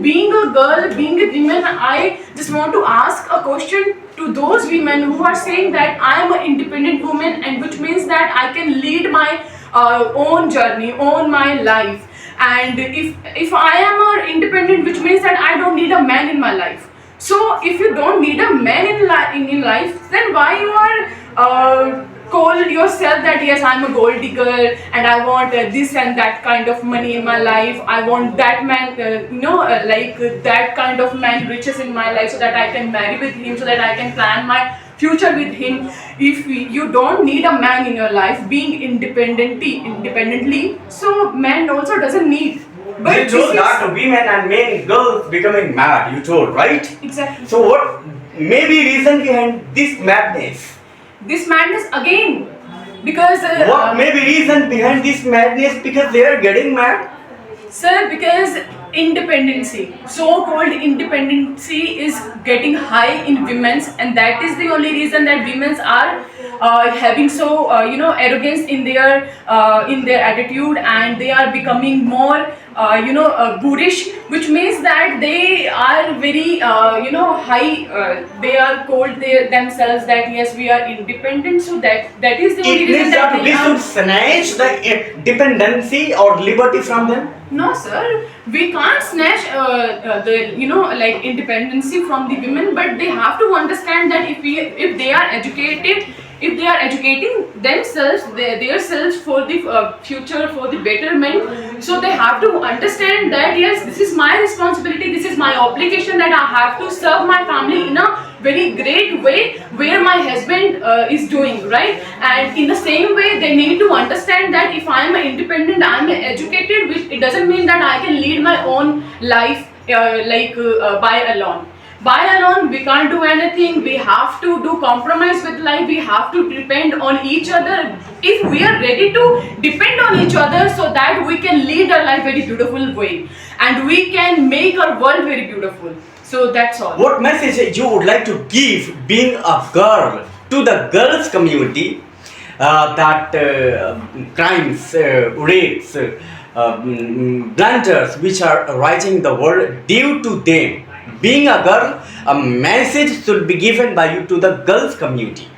And being a girl, being a woman, I just want to ask a question to those women who are saying that I am an independent woman, and which means that I can lead my own journey, own my life. And if I am an independent, which means that I don't need a man in my life. So if you don't need a man in life, then why you are call yourself that yes, I'm a gold digger and I want this and that kind of money in my life. I want that man, that kind of man riches in my life so that I can marry with him, so that I can plan my future with him. If you don't need a man in your life, being independently, so man also doesn't need. But you told that women and men, girls becoming mad, you told, right? Exactly. So what may be reason behind this madness? This madness again, because what may be reason behind this madness? Because they are getting mad? Sir, because independency, so-called independency is getting high in women's, and that is the only reason that women's are having so arrogance in their attitude, and they are becoming more boorish, which means that they are very high. They are called themselves that yes, we are independent. So that is the only reason that we should snatch the dependency or liberty from them. No, sir. We can't snatch independency from the women, but they have to understand that if they are educated, if they are educating themselves, their selves for the future, for the betterment, so they have to understand that yes, this is my responsibility, this is my obligation, that I have to serve my family in a very great way where my husband is doing, right? And in the same way, they need to understand that if I am independent, I am educated, which it doesn't mean that I can lead my own life by alone. By alone, we can't do anything. We have to do compromise with life. We have to depend on each other. If we are ready to depend on each other, so that we can lead our life very beautiful way, and we can make our world very beautiful. So that's all. What message you would like to give, being a girl, to the girls community, that crimes, rapes, blunders which are rising in the world due to them? Being a girl, a message should be given by you to the girls community.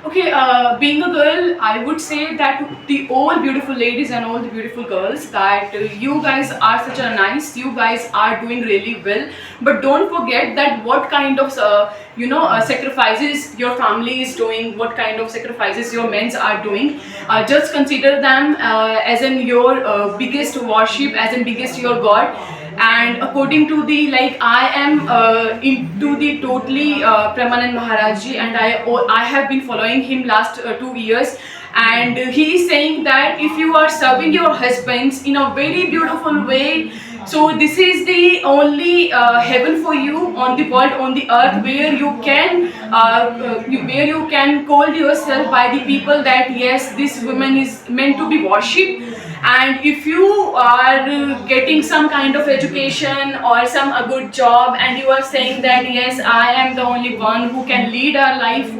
Okay, being a girl, I would say that the all beautiful ladies and all the beautiful girls, that you guys are such a nice, you guys are doing really well, but don't forget that what kind of sacrifices your family is doing, what kind of sacrifices your men are doing. Just consider them as in your biggest worship, as in biggest your God. And according to the I am into the totally Premanand Maharajji, and I have been following him last 2 years, and he is saying that if you are serving your husbands in a very beautiful way, so this is the only heaven for you on the world, on the earth, where you can call yourself by the people that yes, this woman is meant to be worshipped. And if you are getting some kind of education or a good job, and you are saying that yes, I am the only one who can lead our life,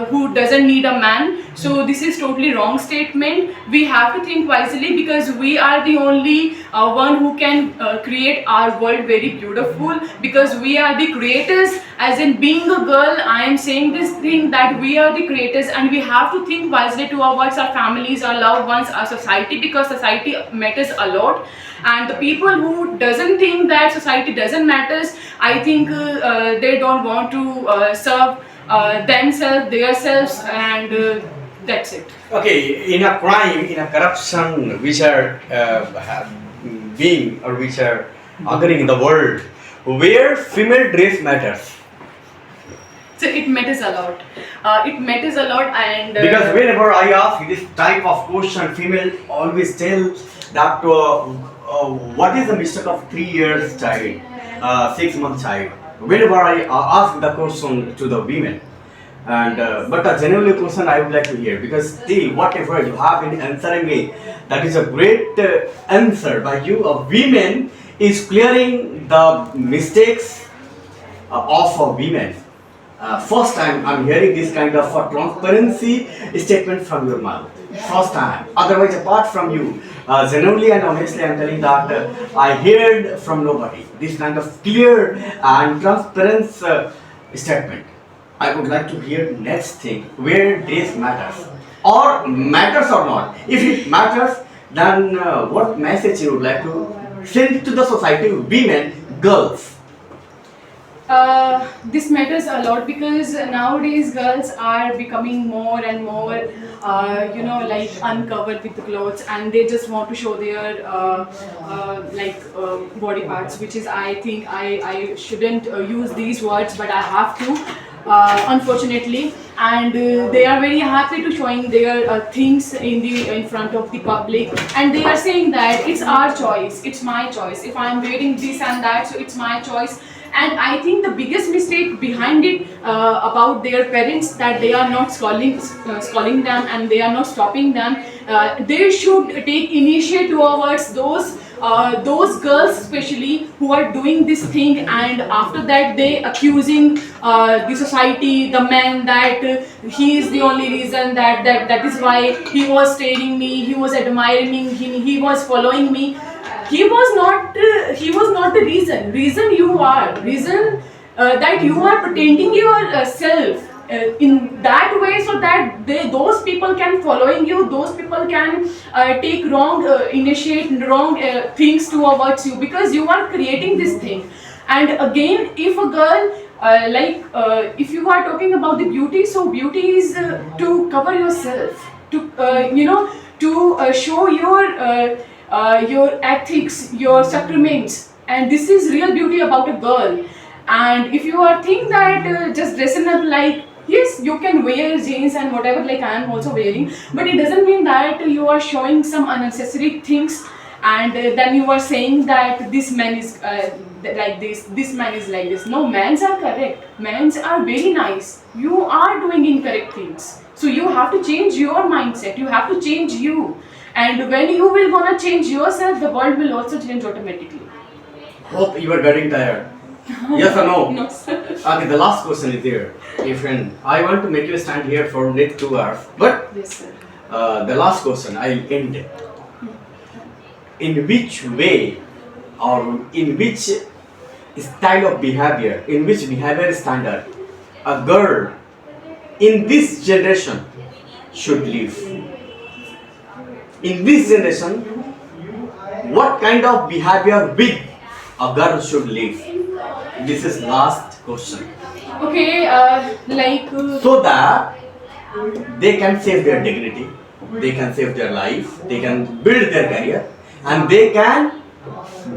who doesn't need a man, so this is totally wrong statement. We have to think wisely, because we are the only one who can create our world very beautiful, because we are the creators. As in being a girl, I am saying this thing that we are the creators, and we have to think wisely towards our families, our loved ones, our society, because society matters a lot. And the people who doesn't think that society doesn't matters, I think they don't want to serve themselves, themselves, and that's it. Okay, in a crime, in a corruption which are being or which are occurring in the world, where female dress matters. So it matters a lot. It matters a lot, and because whenever I ask this type of question, female always tell that what is the mistake of 3 years child, 6 month child. Whenever I ask the question to the women, and but a genuine question I would like to hear, because still whatever you have in answering me, that is a great answer by you. A women is clearing the mistakes of women. First time I'm hearing this kind of transparency statement from your mouth. first time. Otherwise, apart from you, genuinely and honestly, I'm telling that I heard from nobody this kind of clear and transparent statement. I would like to hear next thing where this matters or matters or not. If it matters, then what message you would like to send to the society, women, girls? This matters a lot because nowadays girls are becoming more and more, like uncovered with the clothes, and they just want to show their body parts, which is I think I shouldn't use these words, but I have to. Unfortunately, and they are very happy to showing their things in front of the public, and they are saying that it's our choice, it's my choice. If I'm wearing this and that, so it's my choice. And I think the biggest mistake behind it about their parents, that they are not scolding them and they are not stopping them. They should take initiative towards those girls especially who are doing this thing, and after that they accusing the society, the man, that he is the only reason, that is why he was staring me, he was admiring me, he was following me. He was not the reason you are, reason that you are pretending yourself in that way, so that those people can following you, those people can take wrong initiate wrong things towards you, because you are creating this thing. And again, if a girl if you are talking about the beauty, so beauty is to cover yourself, to show your ethics, your sacraments, and this is real beauty about a girl. And if you are think that just dressing up, like, yes, you can wear jeans and whatever, like I am also wearing, but it doesn't mean that you are showing some unnecessary things, and then you are saying that this man is like this man is like this. No, men's are correct, men's are very nice, you are doing incorrect things, so you have to change your mindset, you have to change you. And when you will gonna change yourself, the world will also change automatically. Hope you are getting tired. Yes or no? No, sir. Okay, the last question is there. Hey friend, I want to make you stand here for next 2 hours, but Yes, sir. the last question I'll end it. In which way or in which style of behavior, in which behavior standard a girl in this generation should live? In this generation, what kind of behavior with a girl should live? This is last question. Okay, So that they can save their dignity, they can save their life, they can build their career, and they can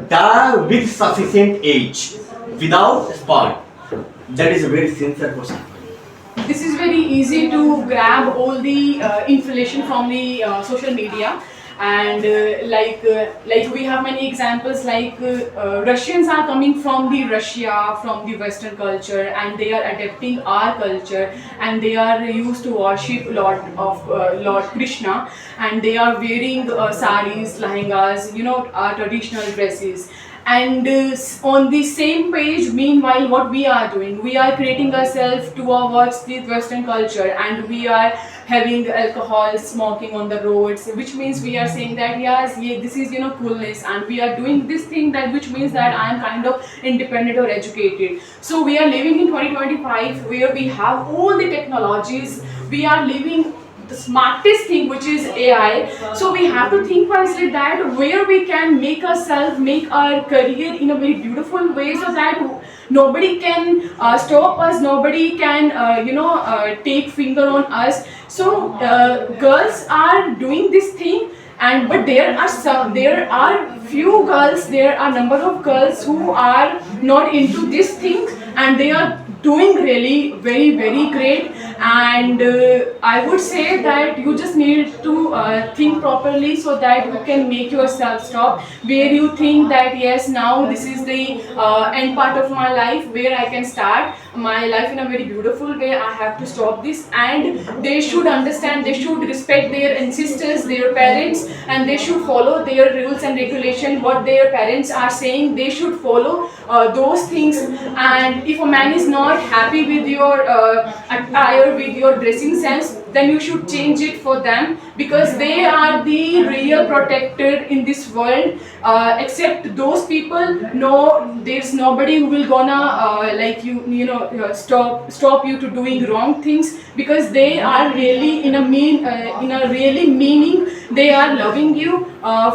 die with sufficient age without spoil. That is a very sincere question. this is very easy to grab all the information from the social media, and we have many examples, Russians are coming from the Russia, from the Western culture, and they are adapting our culture, and they are used to worship Lord Krishna, and they are wearing saris, lehengas, our traditional dresses. And on the same page, meanwhile, what we are doing, we are creating ourselves towards the Western culture, and we are having alcohol, smoking on the roads, which means we are saying that yes, yeah, this is coolness, and we are doing this thing, that which means that I am kind of independent or educated. So we are living in 2025, where we have all the technologies, we are living the smartest thing, which is AI. So we have to think wisely that where we can make ourselves, make our career in a very beautiful way, so that nobody can stop us, nobody can take finger on us. So girls are doing this thing, and but there are few girls, there are number of girls who are not into this thing, and they are doing really very very great. And I would say that you just need to think properly, so that you can make yourself stop where you think that yes, now this is the end part of my life, where I can start my life in a very beautiful way. I have to stop this, and they should understand, they should respect their ancestors, their parents, and they should follow their rules and regulation. What their parents are saying, they should follow those things. And if a man is not not happy with your attire, with your dressing sense, then you should change it for them, because they are the real protector in this world. Except those people, no, there's nobody who will gonna like stop you to doing wrong things, because they are really in a really meaning, they are loving you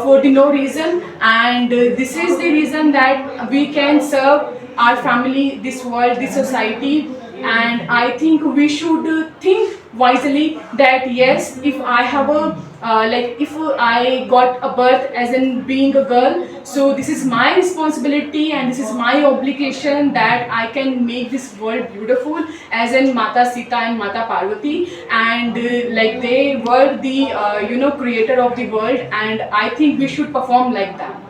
for the no reason. And this is the reason that we can serve our family, this world, this society. And I think we should think wisely that yes, if I have a if I got a birth as in being a girl, so this is my responsibility and this is my obligation that I can make this world beautiful, as in Mata Sita and Mata Parvati. And like they were the creator of the world, and I think we should perform like that.